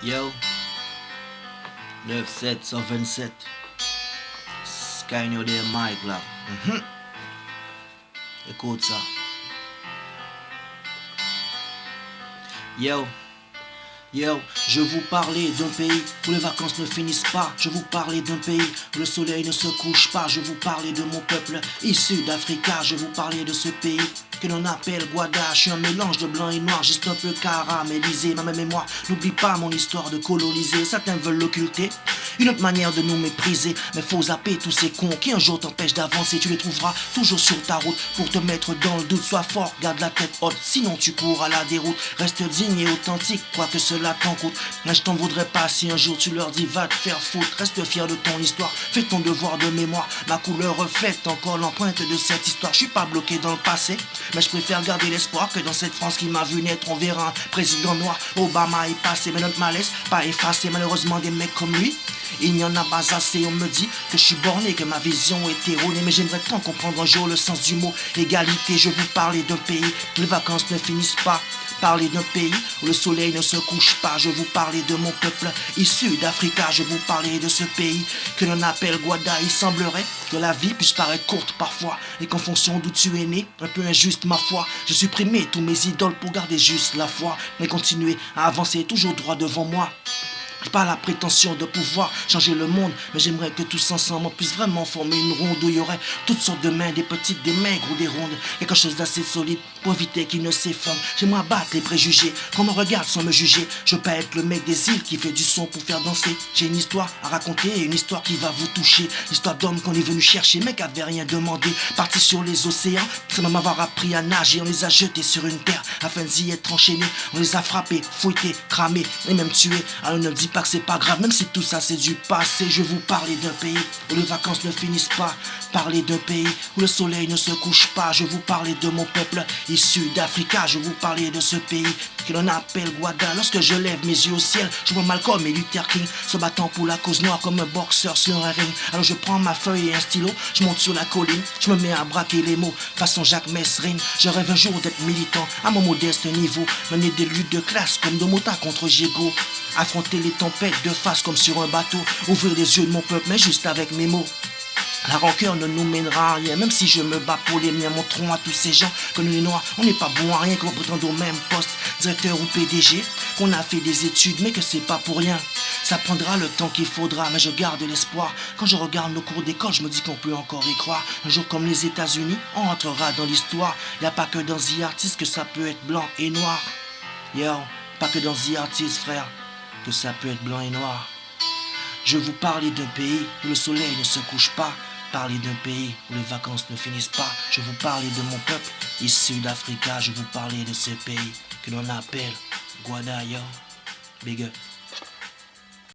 Yo, 9-7-127. Skyno des Mike là. Écoute ça. Yo. Yo, je vous parlais d'un pays où les vacances ne finissent pas. Je vous parlais d'un pays où le soleil ne se couche pas. Je vous parlais de mon peuple issu d'Africa. Je vous parlais de ce pays que l'on appelle Guada. Je suis un mélange de blanc et noir, juste un peu caramélisé. Ma mémoire n'oublie pas mon histoire de coloniser. Certains veulent l'occulter, une autre manière de nous mépriser. Mais faut zapper tous ces cons qui un jour t'empêchent d'avancer. Tu les trouveras toujours sur ta route pour te mettre dans le doute. Sois fort, garde la tête haute, sinon tu cours à la déroute. Reste digne et authentique, quoi que cela t'en coûte. Mais je t'en voudrais pas si un jour tu leur dis va te faire foutre. Reste fier de ton histoire, fais ton devoir de mémoire. Ma couleur reflète encore l'empreinte de cette histoire. Je suis pas bloqué dans le passé, mais je préfère garder l'espoir que dans cette France qui m'a vu naître, on verra un président noir. Obama est passé, mais notre malaise pas effacé. Malheureusement des mecs comme lui, il n'y en a pas assez. On me dit que je suis borné, que ma vision est erronée. Mais j'aimerais tant comprendre un jour le sens du mot égalité. Je vous parlais d'un pays où les vacances ne finissent pas. Parler d'un pays où le soleil ne se couche pas. Je vous parlais de mon peuple issu d'Africa. Je vous parlais de ce pays que l'on appelle Guada. Il semblerait que la vie puisse paraître courte parfois, et qu'en fonction d'où tu es né, un peu injuste ma foi. Je supprimais tous mes idoles pour garder juste la foi, mais continuer à avancer toujours droit devant moi. J'ai pas la prétention de pouvoir changer le monde, mais j'aimerais que tous ensemble on puisse vraiment former une ronde où il y aurait toutes sortes de mains, des petites, des maigres ou des rondes. Quelque chose d'assez solide pour éviter qu'ils ne s'effondrent. J'aimerais abattre les préjugés, qu'on me regarde sans me juger. Je veux pas être le mec des îles qui fait du son pour faire danser. J'ai une histoire à raconter, une histoire qui va vous toucher. L'histoire d'hommes qu'on est venu chercher, mais qui avaient rien demandé. Partis sur les océans, sans même avoir appris à nager. On les a jetés sur une terre afin d'y être enchaînés. On les a frappés, fouettés, cramés et même tués. Alors ne dis pas que c'est pas grave, même si tout ça c'est du passé. Je vous parlais d'un pays où les vacances ne finissent pas. Parler d'un pays où le soleil ne se couche pas. Je vous parlais de mon peuple issu d'Africa. Je vous parlais de ce pays que l'on appelle Guada. Lorsque je lève mes yeux au ciel, je vois Malcolm et Luther King se battant pour la cause noire comme un boxeur sur un ring. Alors je prends ma feuille et un stylo, je monte sur la colline, je me mets à braquer les mots façon Jacques Messrine. Je rêve un jour d'être militant à mon modeste niveau, mener des luttes de classe comme Domota contre Jego, affronter les tempêtes de face comme sur un bateau, ouvrir les yeux de mon peuple mais juste avec mes mots. La rancœur ne nous mènera à rien, même si je me bats pour les miens. Montrons à tous ces gens que nous les noirs, on n'est pas bons à rien, qu'on prétend au même poste, directeur ou PDG, qu'on a fait des études, mais que c'est pas pour rien. Ça prendra le temps qu'il faudra, mais je garde l'espoir. Quand je regarde nos cours d'école, je me dis qu'on peut encore y croire. Un jour comme les États-Unis, on entrera dans l'histoire. Y a pas que dans The Artist que ça peut être blanc et noir. Yo, pas que dans The Artist, frère, que ça peut être blanc et noir. Je vous parlais d'un pays où le soleil ne se couche pas. Parler d'un pays où les vacances ne finissent pas. Je vous parlais de mon peuple issu d'Africa. Je vous parlais de ce pays que l'on appelle Guada, yo. Big up.